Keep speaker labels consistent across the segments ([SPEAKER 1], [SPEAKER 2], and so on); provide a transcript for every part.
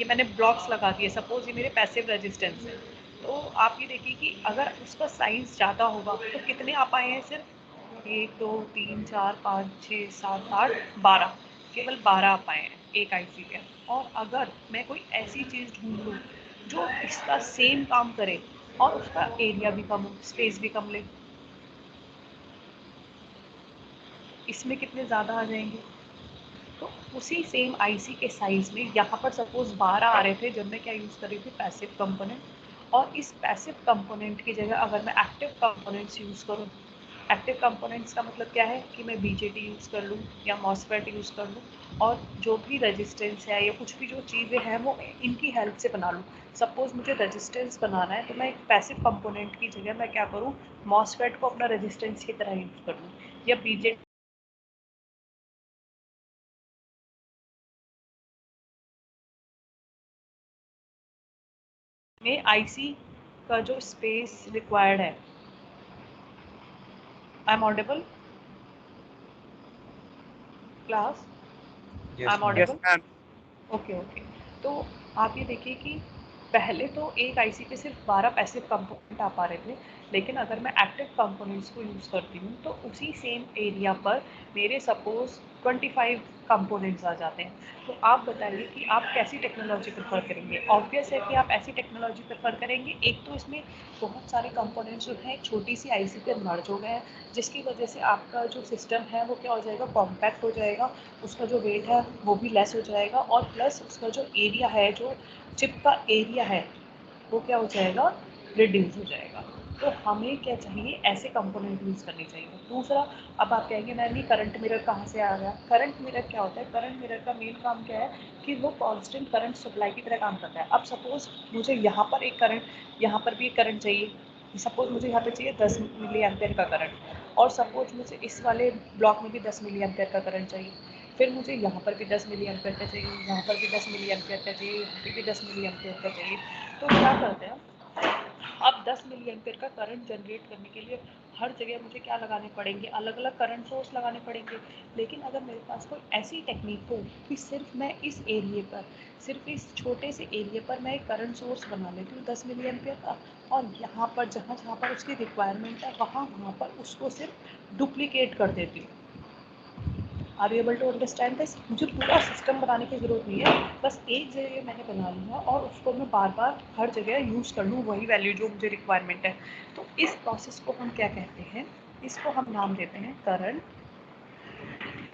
[SPEAKER 1] ये मैंने ब्लॉक्स लगा दिए, सपोज ये मेरे पैसिव रेजिस्टेंस है, तो आप ये देखिए कि अगर उसका साइज ज़्यादा होगा तो कितने आ पाए हैं, सिर्फ 1 2 3 4 5 6 7 8 12, केवल 12 आ पाए हैं एक आईसी के। और अगर मैं कोई ऐसी चीज़ ढूंढ लूँ जो इसका सेम काम करे और उसका एरिया भी कम हो, स्पेस भी कम ले, इसमें कितने ज़्यादा आ जाएंगे। तो उसी सेम आईसी के साइज में यहाँ पर सपोज 12 आ रहे थे जब मैं क्या यूज़ कर रही थी, पैसिव कंपोनेंट। और इस पैसिव कंपोनेंट की जगह अगर मैं एक्टिव कंपोनेंट्स यूज़ करूँ, एक्टिव कंपोनेंट्स का मतलब क्या है कि मैं बीजेटी यूज़ कर लूँ या मॉसफेट यूज़ कर लूँ, और जो भी रेजिस्टेंस है या कुछ भी जो चीज़ें हैं वो इनकी हेल्प से बना लूँ। सपोज मुझे रेजिस्टेंस बनाना है तो मैं एक पैसिव कंपोनेंट की जगह मैं क्या करूँ, मॉसफेट को अपना रेजिस्टेंस की तरह यूज़ कर लूँ, या बीजेटी में आईसी का जो स्पेस रिक्वायर्ड है। I am audible class? I
[SPEAKER 2] yes
[SPEAKER 1] am
[SPEAKER 2] ma'am.
[SPEAKER 3] Yes
[SPEAKER 1] audible?
[SPEAKER 3] Ma'am.
[SPEAKER 1] Okay okay. तो आप ये देखिए कि पहले तो एक आईसी पे सिर्फ 12 पैसिव कंपोनेंट आ पा रहे थे, लेकिन अगर मैं एक्टिव कंपोनेंट्स को यूज़ करती हूँ तो उसी सेम एरिया पर मेरे सपोज 25 कंपोनेंट्स आ जाते हैं। तो आप बताइए कि आप कैसी टेक्नोलॉजी प्रेफर करेंगे। ऑब्वियस है कि आप ऐसी टेक्नोलॉजी प्रेफर करेंगे, एक तो इसमें बहुत सारे कंपोनेंट्स जो हैं एक छोटी सी आईसी पे मर्ज हो गए हैं, जिसकी वजह से आपका जो सिस्टम है वो क्या हो जाएगा, कॉम्पैक्ट हो जाएगा, उसका जो वेट है वो भी लेस हो जाएगा, और प्लस उसका जो एरिया है, जो चिप का एरिया है वो क्या हो जाएगा, रिड्यूस हो जाएगा। तो हमें क्या चाहिए, ऐसे कंपोनेंट यूज़ करने चाहिए। दूसरा, अब आप कहेंगे मैम ये करंट मिरर कहाँ से आ गया। करंट मिरर क्या होता है, करंट मिरर का मेन काम क्या है कि वो कांस्टेंट करंट सप्लाई की तरह काम करता है। अब सपोज मुझे यहाँ पर एक करंट, यहाँ पर भी एक करंट चाहिए, सपोज मुझे यहाँ पे चाहिए 10 मिली एम्पेयर का करंट, और सपोज मुझे इस वाले ब्लॉक में भी 10 मिली एम्पेयर का करंट चाहिए, फिर मुझे यहाँ पर भी 10 मिली एम्पेयर का चाहिए, यहाँ पर भी 10 मिली एम्पेयर का चाहिए, यहाँ पर भी 10 मिली एम्पेयर का चाहिए। तो क्या करते हैं, अब 10 मिली एम्पेयर का करंट जनरेट करने के लिए हर जगह मुझे क्या लगाने पड़ेंगे, अलग अलग करंट सोर्स लगाने पड़ेंगे। लेकिन अगर मेरे पास कोई ऐसी टेक्निक हो कि सिर्फ मैं इस एरिए पर, सिर्फ इस छोटे से एरिए पर मैं एक करंट सोर्स बना लेती हूँ 10 मिली एम्पेयर का, और यहाँ पर जहाँ जहाँ पर उसकी रिक्वायरमेंट है वहाँ वहाँ पर उसको सिर्फ डुप्लीकेट कर देती हूँ। Are you able to understand this. मुझे पूरा सिस्टम बनाने की ज़रूरत नहीं है, बस एक जगह मैंने बना लिया और उसको मैं बार बार हर जगह यूज़ कर लूँ वही वैल्यू जो मुझे रिक्वायरमेंट है। तो इस प्रोसेस को हम क्या कहते हैं, इसको हम नाम देते हैं करंट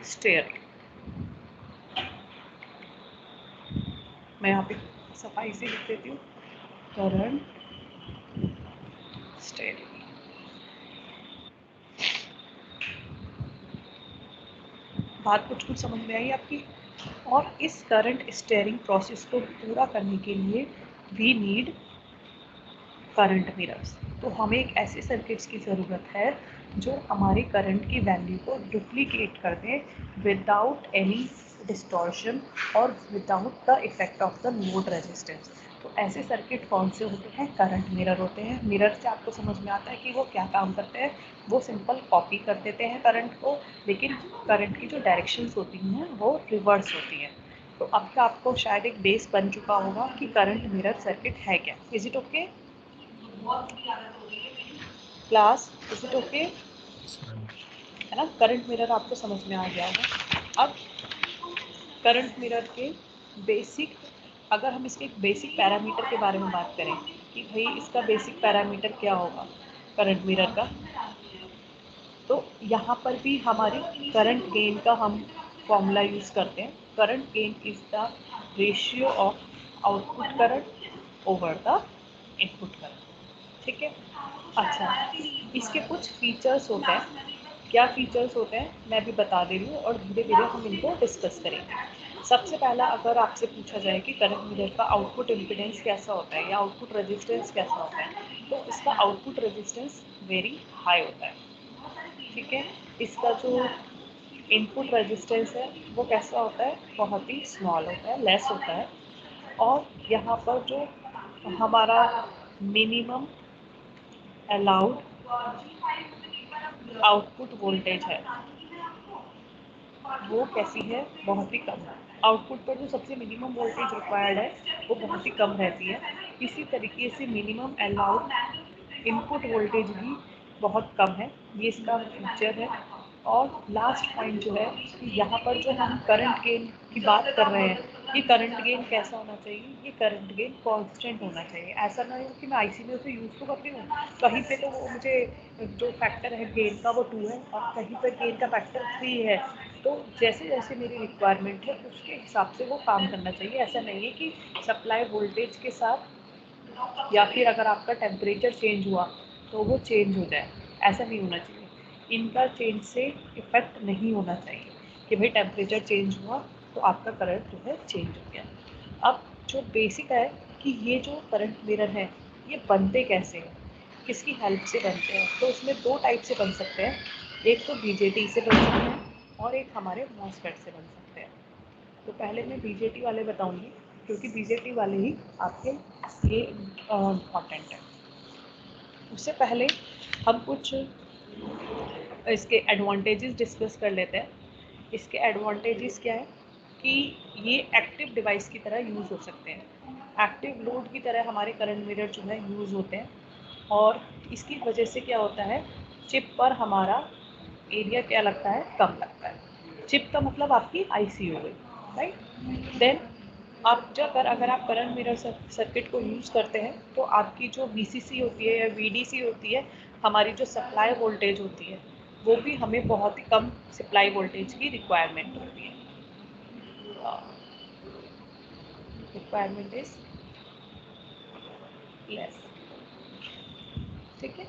[SPEAKER 1] स्टीयरिंग। मैं यहाँ पे सफाई से लिख देती हूँ, करंट स्टीयरिंग। बात कुछ कुछ समझ में आई आपकी। और इस करंट स्टीयरिंग प्रोसेस को पूरा करने के लिए वी नीड करंट मिरर्स। तो हमें एक ऐसे सर्किट्स की ज़रूरत है जो हमारे करंट की वैल्यू को डुप्लीकेट कर दें विदाउट एनी डिस्टॉर्शन और without the effect of the load resistance. तो ऐसे सर्किट कौन से होते हैं, करंट मिरर होते हैं। मिरर से आपको समझ में आता है कि वो क्या काम करते हैं, वो सिंपल कॉपी कर देते हैं करंट को, लेकिन करंट की जो डायरेक्शंस होती हैं वो रिवर्स होती हैं। तो अब का आपको शायद एक बेस बन चुका होगा कि करंट मिरर सर्किट है क्या। Is it okay class, is it okay,
[SPEAKER 2] yes ma'am.
[SPEAKER 1] है ना। करंट मिरर आपको समझ में आ गया होगा। अब करंट मिरर के बेसिक, अगर हम इसके एक बेसिक पैरामीटर के बारे में बात करें कि भाई इसका बेसिक पैरामीटर क्या होगा करंट मिरर का, तो यहाँ पर भी हमारी करंट गेन का हम फॉर्मूला यूज़ करते हैं। Current gain is the ratio of output current over the input current. ठीक है। अच्छा, इसके कुछ फीचर्स होते हैं। क्या फीचर्स होते हैं मैं भी बता दे रही हूँ, और धीरे धीरे हम इनको डिस्कस करेंगे। सबसे पहला, अगर आपसे पूछा जाए कि करंट मिरर का आउटपुट इम्पीडेंस कैसा होता है या आउटपुट रेजिस्टेंस कैसा होता है, तो इसका आउटपुट रेजिस्टेंस वेरी हाई होता है। ठीक है। इसका जो इनपुट रेजिस्टेंस है वो कैसा होता है, बहुत ही स्मॉल होता है, लेस होता है। और यहाँ पर जो हमारा मिनिमम अलाउड आउटपुट वोल्टेज है वो कैसी है, बहुत ही कम है। आउटपुट पर जो सबसे मिनिमम वोल्टेज रिक्वायर्ड है वो बहुत ही कम रहती है। इसी तरीके से मिनिमम अलाउड इनपुट वोल्टेज भी बहुत कम है, ये इसका फीचर है। और लास्ट पॉइंट जो है कि यहाँ पर जो हम करंट गेन की बात कर रहे हैं, ये करंट गेन कैसा होना चाहिए, ये करंट गेन कांस्टेंट होना चाहिए। ऐसा ना हो कि मैं आईसी में उसे यूज़ तो करती हूँ, कहीं पे तो वो मुझे जो फैक्टर है गेन का वो 2 है और कहीं पर गेन का फैक्टर 3 है। तो जैसे जैसे मेरी रिक्वायरमेंट है उसके हिसाब से वो काम करना चाहिए। ऐसा नहीं है कि सप्लाई वोल्टेज के साथ या फिर अगर आपका टेम्परेचर चेंज हुआ तो वो चेंज हो जाए, ऐसा नहीं होना चाहिए। इनका चेंज से इफ़ेक्ट नहीं होना चाहिए कि भाई टेम्परेचर चेंज हुआ तो आपका करंट जो है चेंज हो गया। अब जो बेसिक है कि ये जो करंट मिरर है ये बनते कैसे हैं, किसकी हेल्प से बनते हैं, तो उसमें 2 टाइप से बन सकते हैं। एक तो बीजेटी से बन सकते हैं और एक हमारे मॉसफेट से बन सकते हैं। तो पहले मैं बीजेटी वाले बताऊंगी क्योंकि बीजेटी वाले ही आपके लिए इम्पॉर्टेंट है। उससे पहले हम कुछ इसके एडवांटेजेस डिस्कस कर लेते हैं। इसके एडवांटेजेस क्या है कि ये एक्टिव डिवाइस की तरह यूज़ हो सकते हैं, एक्टिव लोड की तरह हमारे करंट मिरर जो है यूज़ होते हैं। और इसकी वजह से क्या होता है, चिप पर हमारा एरिया क्या लगता है, कम लगता है। चिप का मतलब आपकी आईसी हो गई, राइट। देन आप जब अगर आप करंट मिरर सर्किट को यूज़ करते हैं तो आपकी जो वीसीसी होती है या वीडीसी होती है, हमारी जो सप्लाई वोल्टेज होती है वो भी हमें बहुत ही कम सप्लाई वोल्टेज की रिक्वायरमेंट होती है। रिक्वायरमेंट इज लेस, ठीक है।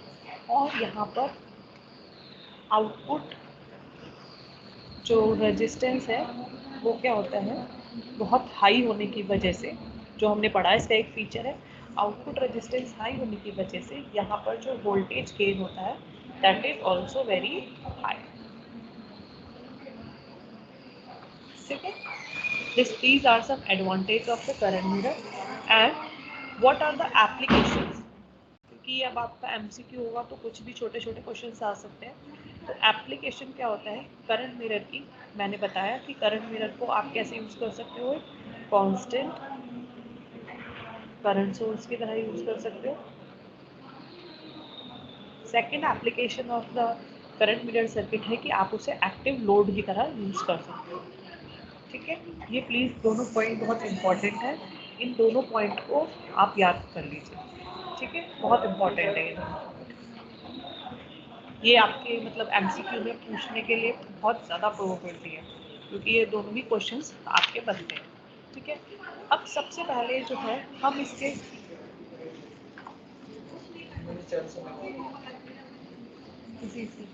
[SPEAKER 1] और यहाँ पर आउटपुट जो रेजिस्टेंस है वो क्या होता है, बहुत हाई होने की वजह से, जो हमने पढ़ा है इसका एक फीचर है, आउटपुट रेजिस्टेंस हाई होने की वजह से यहाँ पर जो वोल्टेज गेन होता है that is also very high, ठीक है। these are some advantage of the current mirror and what are the applications। क्योंकि अब आपका एमसीक्यू होगा तो कुछ भी छोटे छोटे क्वेश्चन आ सकते हैं। तो एप्लीकेशन क्या होता है करंट मिरर की, मैंने बताया कि करंट मिरर को आप कैसे यूज़ कर सकते हो, कांस्टेंट करंट सोर्स की तरह यूज़ कर सकते हो। Second application of the current mirror circuit है कि आप उसे एक्टिव लोड की तरह यूज़ कर सकते हो, ठीक है। ये प्लीज़ दोनों पॉइंट बहुत इंपॉर्टेंट है, इन दोनों पॉइंट को आप याद कर लीजिए, ठीक है, बहुत इंपॉर्टेंट है ये दोनों। ये आपके मतलब एमसीक्यू में पूछने के लिए बहुत ज़्यादा प्रोबेबिलिटी है क्योंकि ये दोनों ही क्वेश्चंस आपके बनते हैं, ठीक है। अब सबसे पहले जो है हम इसके जी जी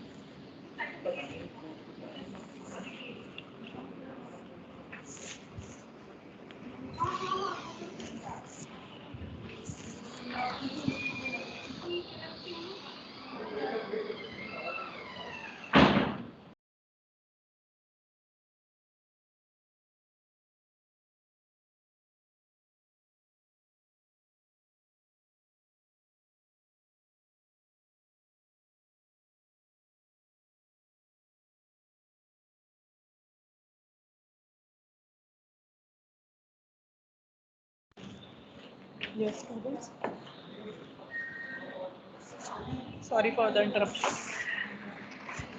[SPEAKER 1] yes students, sorry for the interruption.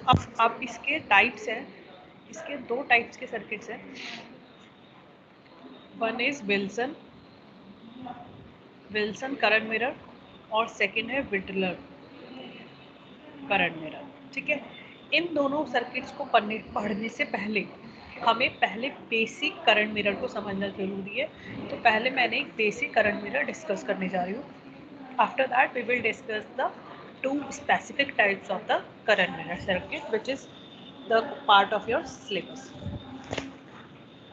[SPEAKER 1] अब आप इसके टाइप्स हैं, इसके 2 टाइप्स के सर्किट्स हैं। One is Wilson current mirror और सेकंड है विटलर करंट मिरर, ठीक है। इन दोनों सर्किट्स को पढ़ने से पहले हमें पहले बेसिक करंट मिरर को समझना जरूरी है। तो पहले मैंने एक बेसिक करंट मिरर डिस्कस करने जा रही हूँ। After that we will discuss the 2 specific types of the current mirror circuit which is the part of your syllabus,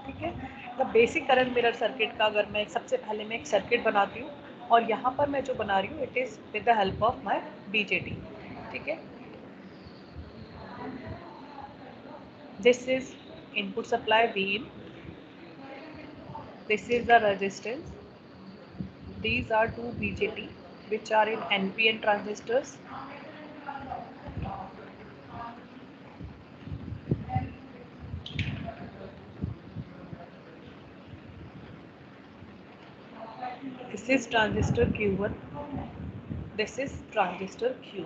[SPEAKER 1] ठीक है। The basic current mirror circuit का अगर मैं सबसे पहले मैं एक सर्किट बनाती हूँ और यहाँ पर मैं जो बना रही हूँ it is with the help of my BJT, ठीक है। This is input supply V in, this is the resistance, these are two BJT which are in NPN transistors, This is transistor Q1, this is transistor Q2.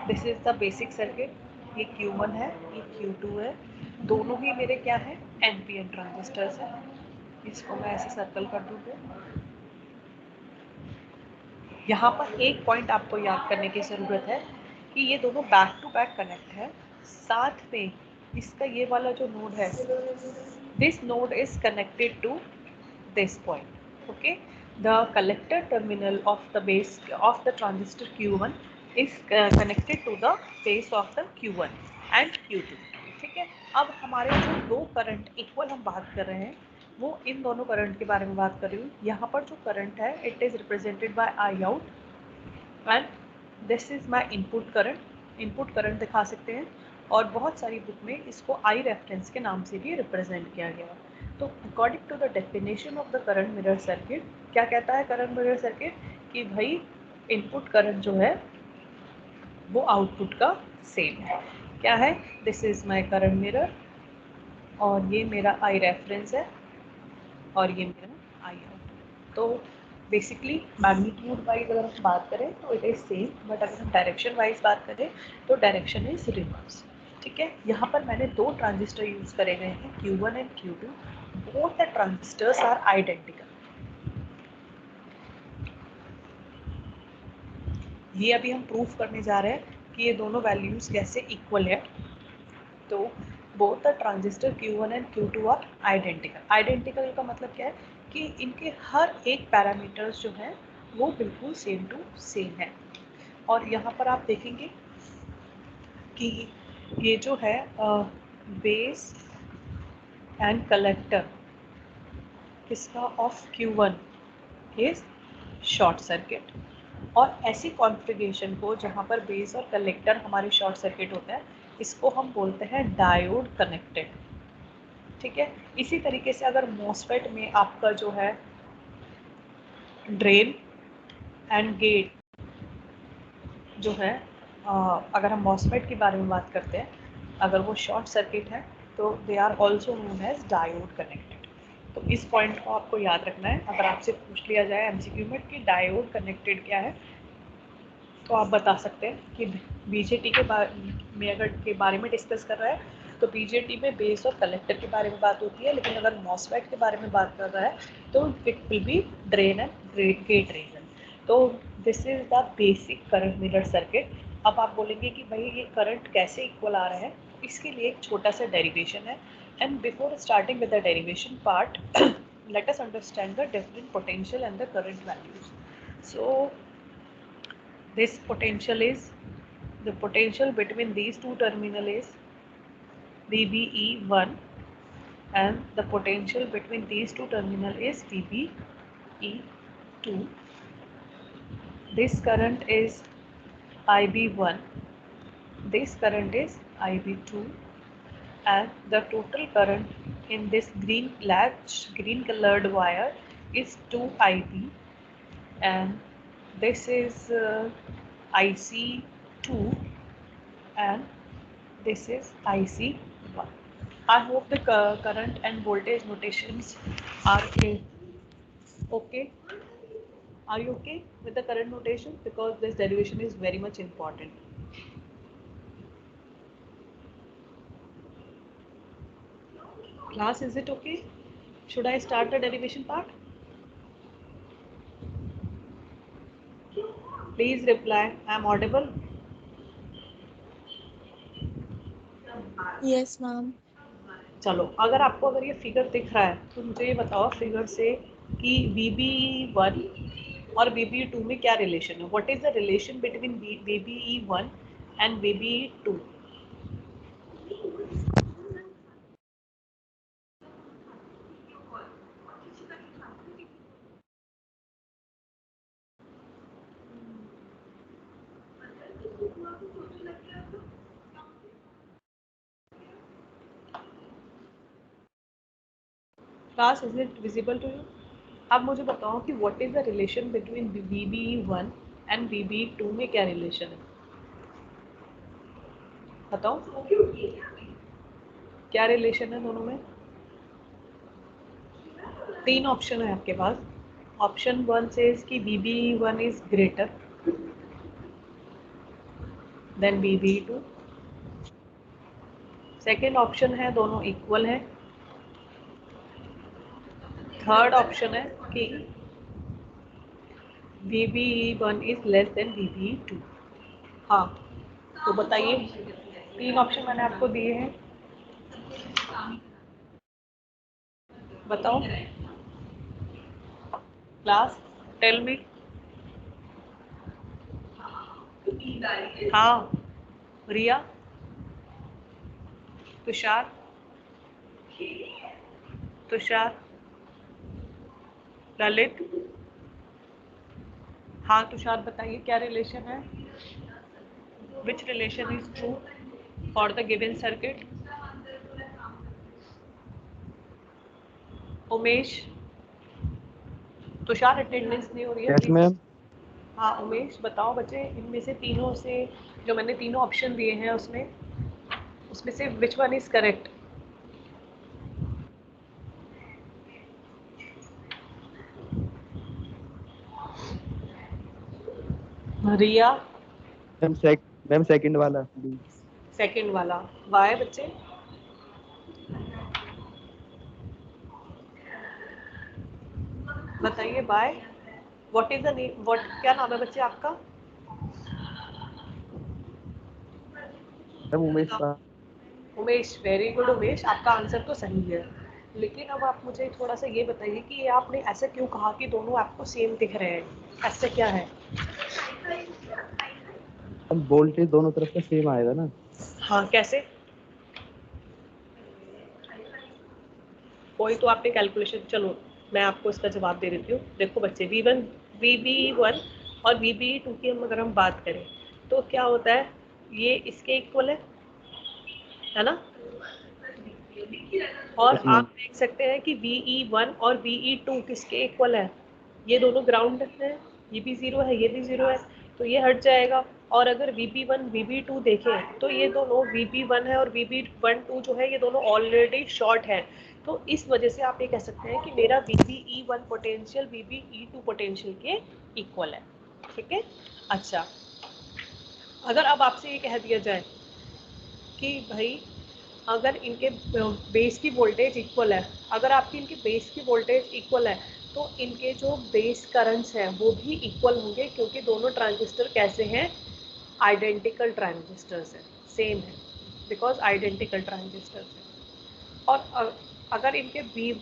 [SPEAKER 1] This is the basic circuit. ये Q1 है, ये Q2 है, दोनों ही मेरे क्या है, NPN transistors है। इसको मैं ऐसे सर्कल कर दूँगी। यहाँ पर एक पॉइंट आपको याद करने की ज़रूरत है कि ये दोनों बैक टू बैक कनेक्ट है, साथ में इसका ये वाला जो नोड है, this node is connected to this point. Okay, the collector terminal of the base of the transistor Q1 is connected to the base of the Q1 and Q2. ठीक है, अब हमारे जो दो करंट इक्वल हम बात कर रहे हैं वो इन दोनों करंट के बारे में बात कर रही हूँ। यहाँ पर जो करंट है it is represented by I out and this is my input current. Input current दिखा सकते हैं और बहुत सारी बुक में इसको आई रेफरेंस के नाम से भी रिप्रेजेंट किया गया। तो according to the definition of the current mirror circuit, क्या कहता है करंट मिरर सर्किट कि भाई इनपुट करंट जो है वो आउटपुट का सेम है। क्या है, this is my current mirror और ये मेरा आई रेफरेंस है और ये मेरा आई आउट। तो बेसिकली मैग्नीट्यूड वाइज अगर हम बात करें तो इट इज़ सेम, बट अगर हम डायरेक्शन वाइज बात करें तो डायरेक्शन इज रिवर्स। ठीक है, यहाँ पर मैंने दो ट्रांजिस्टर यूज करे गए हैं Q1 and Q2। Both the transistors are identical. ये अभी हम प्रूफ करने जा रहे हैं कि ये दोनों वैल्यूज कैसे इक्वल है। तो both the transistor Q1 and Q2 are identical. Identical का मतलब क्या है कि इनके हर एक पैरामीटर्स जो है वो बिल्कुल सेम टू सेम है। और यहाँ पर आप देखेंगे कि ये जो है बेस एंड कलेक्टर किसका of Q1 is short circuit. और ऐसी कॉन्फ़िगरेशन को जहाँ पर बेस और कलेक्टर हमारे शॉर्ट सर्किट होता है इसको हम बोलते हैं डायोड कनेक्टेड। ठीक है, इसी तरीके से अगर मॉसफेट में आपका जो है ड्रेन एंड गेट जो है अगर हम मॉसफेट के बारे में बात करते हैं, अगर वो शॉर्ट सर्किट है तो they are also known as diode connected. तो इस पॉइंट को आपको याद रखना है। अगर आपसे पूछ लिया जाए एमसीक्यू में कि डायोड कनेक्टेड क्या है तो आप बता सकते हैं कि बीजेटी के बारे में अगर के बारे में डिस्कस कर रहा है तो बीजेटी में बेस और कलेक्टर के बारे में बात होती है, लेकिन अगर मॉसफेट के बारे में बात कर रहा है तो it will be drain and gate region. तो this is the basic current mirror circuit. अब आप बोलेंगे कि भाई ये करंट कैसे इक्वल आ रहा है, इसके लिए एक छोटा सा डेरिवेशन है। And before starting with the derivation part let us understand the different potential and the current values. So this potential is, the potential between these two terminal is VBE1 and the potential between these two terminal is VBE2. This current is IB1, this current is IB2, and the total current in this green colored wire is 2 IB, and this is IC2 and this is IC1. I hope the current and voltage notations are okay. Are you okay with the current notation? Because this derivation is very much important. Class, is it okay? Should I start the derivation part? Please reply. I am audible.
[SPEAKER 2] Yes, ma'am.
[SPEAKER 1] चलो, अगर ये figure दिख रहा है तो मुझे ये बताओ फिगर से कि VBE1 और VBE2 में क्या रिलेशन है। What is the relation between VBE1 and VBE2? Class, is it visible to you? अब मुझे बताओ कि what is the relation between VBE1 and VBE2 में क्या रिलेशन है, बताओ क्या रिलेशन है दोनों में। तीन ऑप्शन है आपके पास, ऑप्शन 1 सेज कि BB1 is greater than BB2। Second option है दोनों इक्वल है। थर्ड ऑप्शन है कि BB1 is less than BB2। हाँ, तो बताइए, 3 ऑप्शन मैंने आपको दिए हैं, बताओ क्लास, टेल मी। हाँ, रिया, तुषार, तुषार, ललित। हाँ तुषार बताइए क्या रिलेशन है, which relation is true for the given circuit. Umesh, Tushar attendance नहीं हो रही है
[SPEAKER 2] यस
[SPEAKER 1] प्लीज।
[SPEAKER 2] मैम।
[SPEAKER 1] हाँ उमेश बताओ बच्चे, इनमें से तीनों से जो मैंने तीनों ऑप्शन दिए हैं उसमें उसमें से which one is correct. Riya,
[SPEAKER 2] ma'am second वाला B।
[SPEAKER 1] सेकंड वाला। वाई बच्चे, बताइए why, what is the name, what क्या नाम है बच्चे आपका।
[SPEAKER 2] मैम उमेश
[SPEAKER 1] बताओ।
[SPEAKER 2] पा
[SPEAKER 1] उमेश, वेरी गुड उमेश, आपका आंसर तो सही है। लेकिन अब आप मुझे थोड़ा सा ये बताइए कि ये आपने ऐसा क्यों कहा कि दोनों आपको सेम दिख रहे हैं, ऐसा क्या है।
[SPEAKER 2] मैम वोल्टेज दोनों तरफ का सेम आएगा ना।
[SPEAKER 1] हाँ कैसे, कोई तो आपने कैलकुलेशन, चलो मैं आपको इसका जवाब दे देती हूँ। देखो बच्चे, VB1 और VB2 की अगर हम बात करें तो क्या होता है, ये इसके इक्वल है ना। और
[SPEAKER 2] यस
[SPEAKER 1] आप
[SPEAKER 2] मैम।
[SPEAKER 1] देख सकते हैं कि VE1 और VE2 किसके इक्वल है, ये दोनों ग्राउंड है, ये भी ज़ीरो है, ये भी ज़ीरो है, तो ये हट जाएगा। और अगर VB1 VB2 देखें तो ये दोनों VB1 है और VB12 जो है ये दोनों ऑलरेडी शॉर्ट है। तो इस वजह से आप ये कह सकते हैं कि मेरा VBE1 पोटेंशियल VBE2 पोटेंशियल के इक्वल है। ठीक है। अच्छा, अगर अब आपसे ये कह दिया जाए कि भाई अगर इनके बेस की वोल्टेज इक्वल है, अगर आपकी इनके बेस की वोल्टेज इक्वल है तो इनके जो बेस करंट्स हैं वो भी इक्वल होंगे, क्योंकि दोनों ट्रांजिस्टर कैसे हैं, आइडेंटिकल ट्रांजिस्टर्स हैं, सेम है, बिकॉज आइडेंटिकल ट्रांजिस्टर्स हैं। और अगर इनके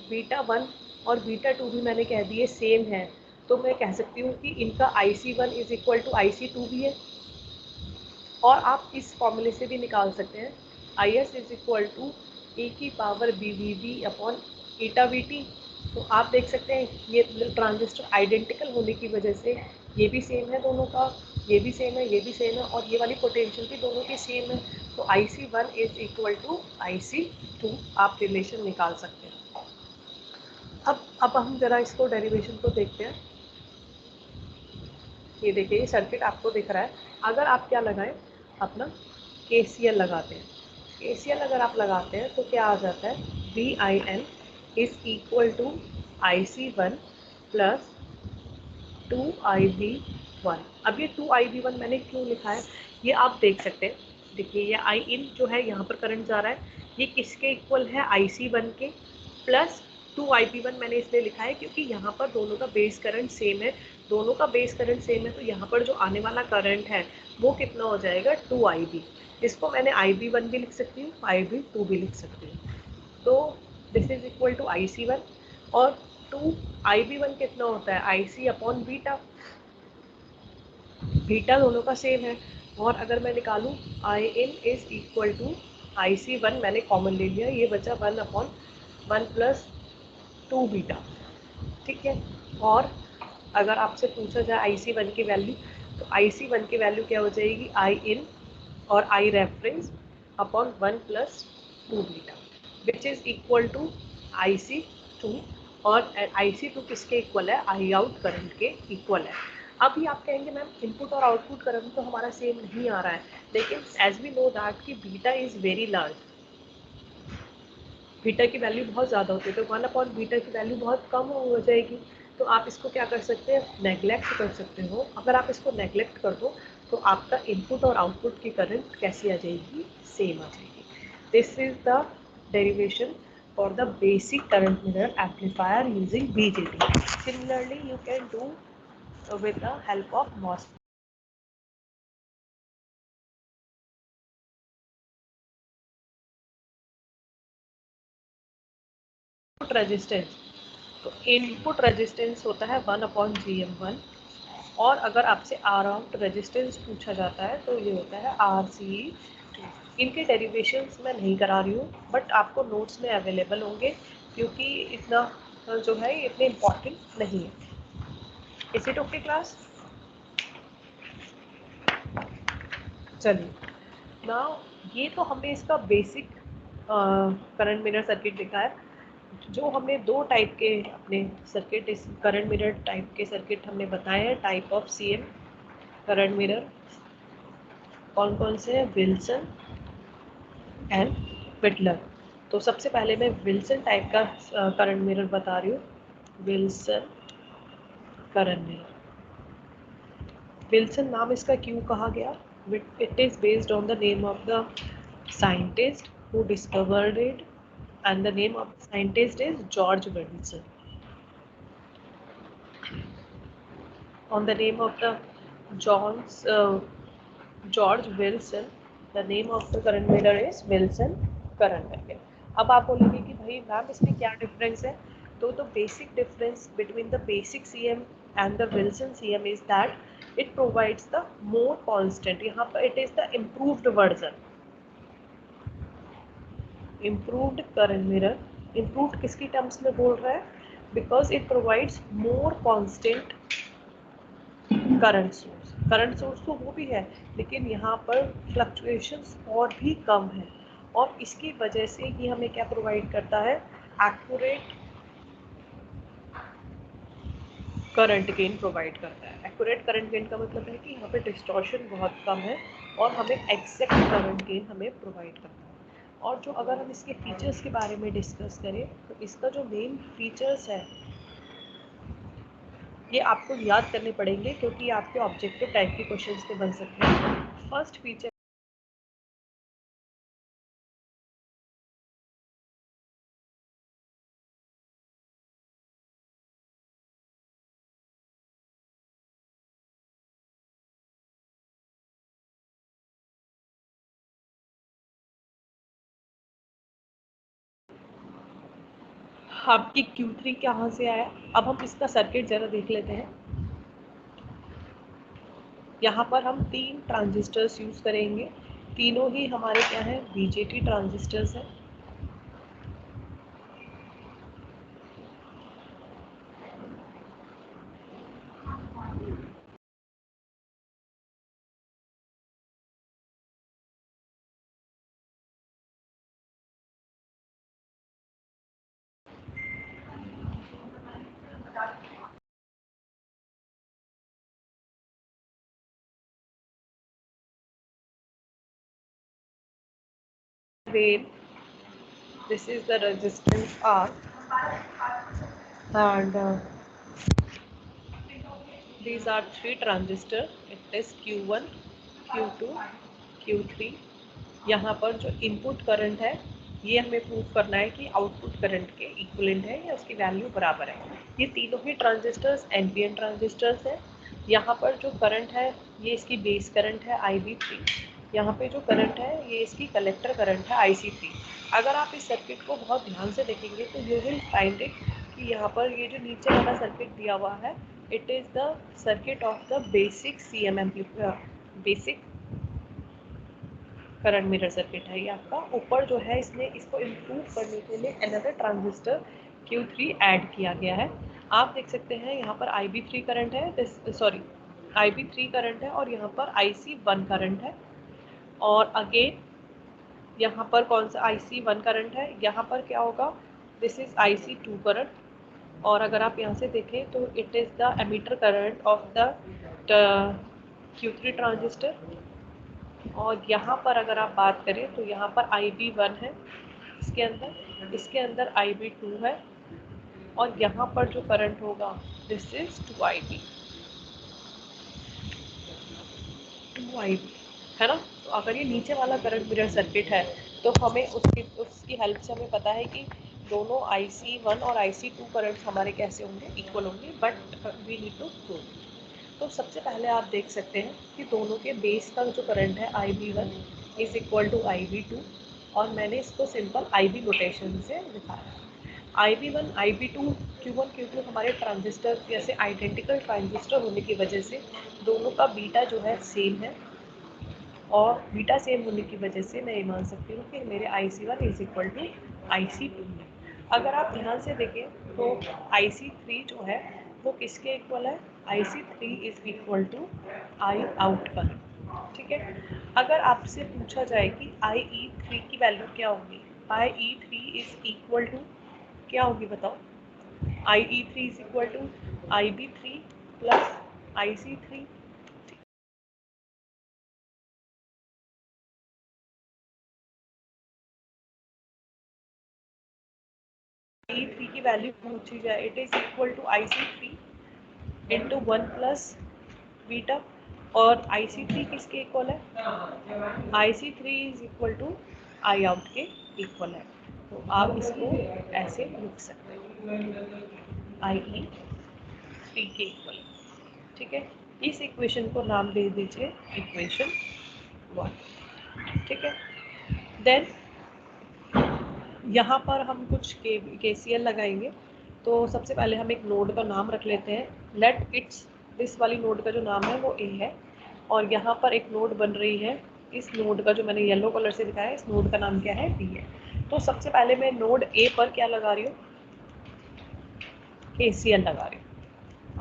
[SPEAKER 1] बीटा 1 और बीटा 2 भी मैंने कह दिए सेम है, तो मैं कह सकती हूँ कि इनका IC1 is equal to IC2 भी है। और आप इस फॉर्मूले से भी निकाल सकते हैं, IS is equal to e⁻BVB upon eta VT। तो आप देख सकते हैं ये ट्रांजिस्टर आइडेंटिकल होने की वजह से ये भी सेम है दोनों का, ये भी सेम है, ये भी सेम है, और ये वाली पोटेंशियल भी दोनों की सेम है। तो IC1 is equal to IC2 आप रिलेशन निकाल सकते हैं। अब हम जरा इसको डेरिवेशन को देखते हैं। ये देखिए, ये सर्किट आपको दिख रहा है। अगर आप क्या लगाएं, अपना KCL लगाते हैं। KCL अगर आप लगाते हैं तो क्या आ जाता है, VIN is equal to IC1 plus 2IB1। अब ये 2IB1 मैंने क्यों लिखा है, ये आप देख सकते हैं। देखिए ये आई इन जो है यहाँ पर करंट जा रहा है, ये किसके इक्वल है, IC1 के, प्लस 2IB1 मैंने इसलिए लिखा है क्योंकि यहाँ पर दोनों का बेस करंट सेम है। दोनों का बेस करंट सेम है तो यहाँ पर जो आने वाला करंट है वो कितना हो जाएगा, 2IB। इसको मैंने IB1 भी लिख सकती हूँ, IB2 भी लिख सकती हूँ। तो this is equal to IC1, और 2IB1 कितना होता है, IC अपॉन बीटा, बीटा दोनों का सेम है। और अगर मैं निकालूँ IN is equal to IC1, मैंने कॉमन ले लिया, ये बचा 1/1 प्लस 2 बीटा। ठीक है। और अगर आपसे पूछा जाए IC1 की वैल्यू, तो IC1 की वैल्यू क्या हो जाएगी, IN और I reference upon 1 plus 2 beta, which is equal to IC2। और IC2 किसके इक्वल है, आई आउट करंट के इक्वल है। अभी आप कहेंगे मैम इनपुट और आउटपुट करंट तो हमारा सेम नहीं आ रहा है, लेकिन एज वी नो दैट कि beta is very large, beta की वैल्यू बहुत ज़्यादा होती है, तो 1/बीटा की वैल्यू बहुत कम हो जाएगी। तो आप इसको क्या कर सकते हैं, नेगलेक्ट कर सकते हो। अगर आप इसको नेगलेक्ट कर दो तो आपका इनपुट और आउटपुट की करंट कैसी आ जाएगी, सेम आ जाएगी। This is the derivation for the basic current mirror amplifier using BJT. Similarly, you can do with the help of MOSFET. Resistance, तो इनपुट रेजिस्टेंस होता है 1/GM1, और अगर आपसे आर आउट रेजिस्टेंस पूछा जाता है तो ये होता है RCE2। इनके डेरिवेशंस मैं नहीं करा रही हूँ, बट आपको नोट्स में अवेलेबल होंगे, क्योंकि इतना जो है इतने इम्पॉर्टेंट नहीं है। Is it okay class? चलिए, नाउ ये तो हमने इसका बेसिक करंट मिरर सर्किट देखा है। जो हमने दो टाइप के अपने सर्किट, इस करंट मिरर टाइप के सर्किट हमने बताए हैं, type of CM current mirror कौन कौन से हैं, विल्सन एंड विटलर। तो सबसे पहले मैं विल्सन टाइप का करंट मिरर बता रही हूँ। विल्सन करंट मिरर, विल्सन नाम इसका क्यों कहा गया? It is based on the name of the scientist who discovered it, and the name of the scientist is George Wilson. On the name of the George Wilson, the name of the current mirror is Wilson current mirror. अब आप बोलेंगे कि भाई ma'am इसमें क्या difference है? तो the basic difference between the basic CM and the Wilson CM is that it provides the more constant, यहाँ पर it is the improved version, improved current mirror। improved किसकी टर्म्स में बोल रहा है? Because it provides more constant current source. Current source तो वो भी है, लेकिन यहाँ पर फ्लक्चुएशंस और भी कम है, और इसकी वजह से ये हमें क्या प्रोवाइड करता है, एक्यूरेट करंट गेन प्रोवाइड करता है। एक्यूरेट करंट गेन का मतलब है कि यहाँ पे डिस्टॉर्शन बहुत कम है, और हमें एग्जैक्ट करंट गेन हमें प्रोवाइड करता है। और जो अगर हम इसके फीचर्स के बारे में डिस्कस करें, तो इसका जो मेन फीचर्स है ये आपको याद करने पड़ेंगे, क्योंकि आपके ऑब्जेक्टिव टाइप के क्वेश्चंस के बन सकते हैं। फर्स्ट फीचर, आपकी Q3 कहाँ से आया? अब हम इसका सर्किट जरा देख लेते हैं। यहाँ पर हम 3 ट्रांजिस्टर्स यूज करेंगे, तीनों ही हमारे क्या है, BJT ट्रांजिस्टर्स हैं। Then this is the resistance R, and these are 3 transistors. It is Q1, Q2, Q3। यहाँ पर जो इनपुट करंट है ये हमें प्रूव करना है कि आउटपुट करंट के इक्विवेलेंट है या उसकी वैल्यू बराबर है। ये तीनों ही ट्रांजिस्टर्स NPN ट्रांजिस्टर्स हैं। यहाँ पर जो करंट है ये इसकी बेस करंट है IB3। यहाँ पे जो करंट है ये इसकी कलेक्टर करंट है IC3। अगर आप इस सर्किट को बहुत ध्यान से देखेंगे तो यू विल फाइंड इट कि यहाँ पर ये जो नीचे वाला सर्किट दिया हुआ है, it is the circuit of the basic CM amplifier, basic current mirror circuit है ये आपका। ऊपर जो है इसमें इसको इम्प्रूव करने के लिए अनदर ट्रांजिस्टर Q3 ऐड किया गया है। आप देख सकते हैं यहाँ पर IB3 करंट है, सॉरी IB3 करंट है, और यहाँ पर IC1 करंट है, और अगेन यहाँ पर कौन सा IC1 करंट है, यहाँ पर क्या होगा, दिस इज IC2 करंट। और अगर आप यहाँ से देखें तो it is the emitter current of the Q3 transistor. और यहाँ पर अगर आप बात करें तो यहाँ पर IB1 है इसके अंदर, इसके अंदर IB2 है, और यहाँ पर जो करंट होगा दिस इज 2IB, 2IB है ना। तो अगर ये नीचे वाला करंट मिरर सर्किट है तो हमें उसकी हेल्प से हमें पता है कि दोनों IC1 और IC2 करंट हमारे कैसे होंगे, इक्वल होंगे, but we need to prove. तो सबसे पहले आप देख सकते हैं कि दोनों के बेस का जो करंट है IB1 is equal to IB2, और मैंने इसको सिंपल IB नोटेशन से दिखाया। IB1 IB2 Q1 Q2 हमारे ट्रांजिस्टर जैसे आइडेंटिकल ट्रांजिस्टर होने की वजह से दोनों का बीटा जो है सेम है, और बीटा सेम होने की वजह से मैं ये मान सकती हूँ कि मेरे IC1 is equal to IC2 है। अगर आप ध्यान से देखें तो IC3 जो है वो किसके इक्वल है, IC3 is equal to I out पर, ठीक है। अगर आपसे पूछा जाए कि IE3 की वैल्यू क्या होगी, IE3 इज इक्वल टू क्या होगी बताओ, IE3 is equal to IB3 plus IC3। IE3 की वैल्यू पूछी जाए, it is equal to IC3 into 1 plus beta, और IC3 किसके इक्वल है, IC3 is equal to I out के इक्वल है। तो आप इसको ऐसे लिख सकते हैं IE3 के इक्वल, ठीक है। इस इक्वेशन को नाम दे दीजिए इक्वेशन 1, ठीक है। देन यहाँ पर हम कुछ KCL लगाएंगे। तो सबसे पहले हम एक नोड का नाम रख लेते हैं, लेट इट्स, दिस वाली नोड का जो नाम है वो A है, और यहाँ पर एक नोड बन रही है, इस नोड का जो मैंने येलो कलर से दिखाया है, इस नोड का नाम क्या है, D है। तो सबसे पहले मैं नोड A पर क्या लगा रही हूँ, KCL लगा रही हूँ।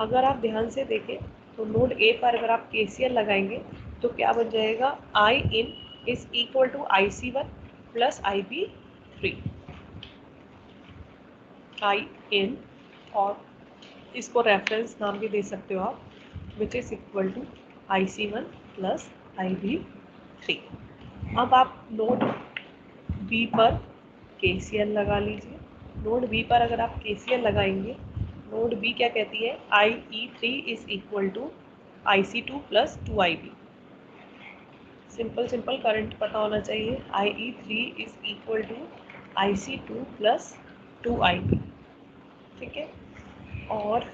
[SPEAKER 1] अगर आप ध्यान से देखें तो नोड A पर अगर आप KCL लगाएंगे तो क्या बन जाएगा, I in is equal to IC1 plus IB3, I in, और इसको रेफरेंस नाम भी दे सकते हो आप, which is equal to IC1 plus IB3। अब आप नोड B पर KCL लगा लीजिए। नोड B पर अगर आप KCL लगाएंगे, नोड B क्या कहती है, IE3 is equal to IC2 plus 2IB। Simple current पता होना चाहिए, IE3 is equal to IC2 plus 2IB, ठीक है। और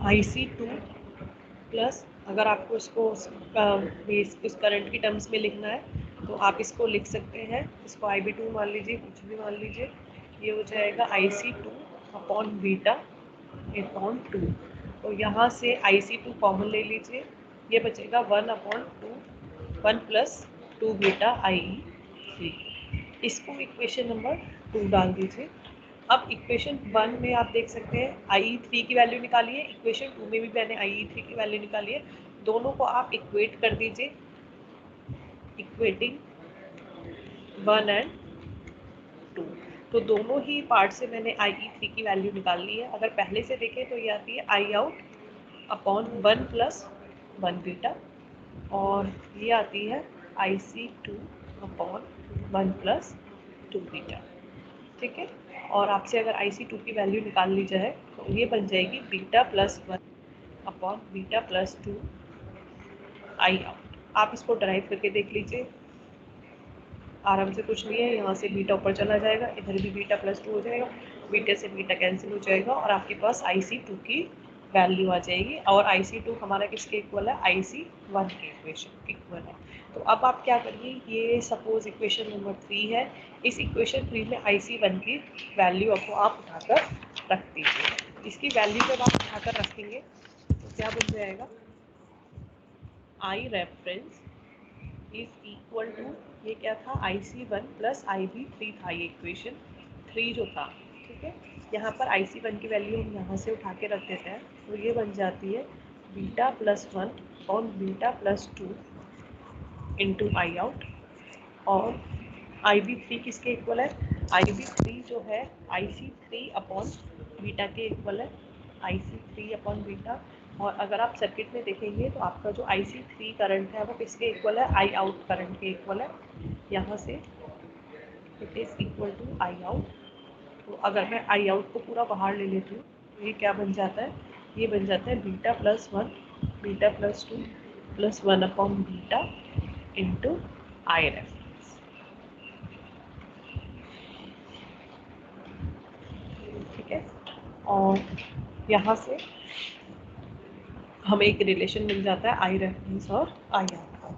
[SPEAKER 1] IC2 प्लस, अगर आपको इसको इस करंट की टर्म्स में लिखना है तो आप इसको लिख सकते हैं, इसको IB2 मान लीजिए, कुछ भी मान लीजिए, ये हो जाएगा IC2 अपॉन बीटा अपॉन 2। तो यहाँ से IC2 कॉमन ले लीजिए, ये बचेगा 1/2, 1 प्लस 2 बीटा IE3। इसको इक्वेशन नंबर 2 डाल दीजिए। अब इक्वेशन 1 में आप देख सकते हैं IE3 की वैल्यू निकाली है, इक्वेशन 2 में भी मैंने IE3 की वैल्यू निकाली है, दोनों को आप इक्वेट कर दीजिए, इक्वेटिंग 1 एंड 2। तो दोनों ही पार्ट से मैंने IE3 की वैल्यू निकाल ली है। अगर पहले से देखें तो ये आती है I out upon 1 plus 1 beta, और ये आती है IC2 अपॉन 1 प्लस 2 बीटा, ठीक है। और आपसे अगर IC2 की वैल्यू निकाल ली जाए तो ये बन जाएगी beta plus 1 upon beta plus 2 I out. आप इसको ड्राइव करके देख लीजिए, आराम से, कुछ नहीं है, यहाँ से बीटा ऊपर चला जाएगा, इधर भी बीटा प्लस 2 हो जाएगा, बीटा से बीटा कैंसिल हो जाएगा, और आपके पास IC2 की वैल्यू आ जाएगी। और IC2 हमारा किसके इक्वल है, IC1 के इक्वेशन इक्वल है। तो अब आप क्या करिए, ये सपोज इक्वेशन नंबर 3 है, इस इक्वेशन 3 में IC1 की वैल्यू आपको आप उठाकर रख दीजिए। इसकी वैल्यू जब आप उठाकर रखेंगे तो क्या बन जाएगा, I reference is equal to, ये क्या था, IC1 प्लस IB3 था, ये इक्वेशन 3 जो था, ठीक है। यहाँ पर IC1 की वैल्यू हम यहाँ से उठा के रख देते हैं, तो ये बन जाती है बीटा प्लस 1 और beta plus 2 into I out. और IB3 किसके इक्वल है, IB3 जो है IC3 अपॉन बीटा के इक्वल है, IC3 अपॉन बीटा। और अगर आप सर्किट में देखेंगे तो आपका जो IC3 करंट है वो किसके इक्वल है, I आउट करंट के इक्वल है। यहाँ से it is equal to I out तो अगर मैं आई आउट को पूरा बाहर ले लेती हूँ तो ये क्या बन जाता है, ये बन जाता है beta plus 1 beta plus 2 plus 1 upon beta into आई रेफरेंस। ठीक है, और यहाँ से हमें एक रिलेशन मिल जाता है आई रेफरेंस और आई आउट का।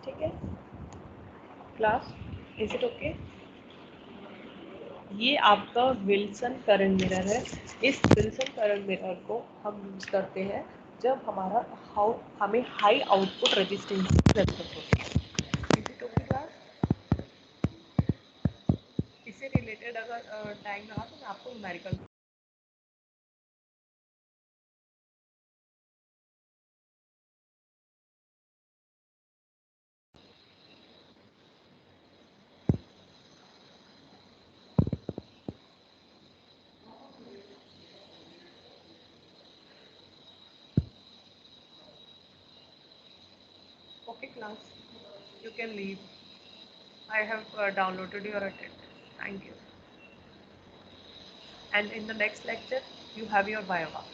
[SPEAKER 1] ठीक है क्लास, इज इट ओके? ये आपका विल्सन करंट मिरर है। इस विल्सन करंट मिरर को हम यूज़ करते हैं जब हमें हाई आउटपुट रेजिस्टेंस की जरूरत होती है। Is it okay class? इससे रिलेटेड अगर टाइम रहा तो मैं आपको numerical okay class, you can leave. I have downloaded your attendance. Thank you. And in the next lecture, you have your Viva.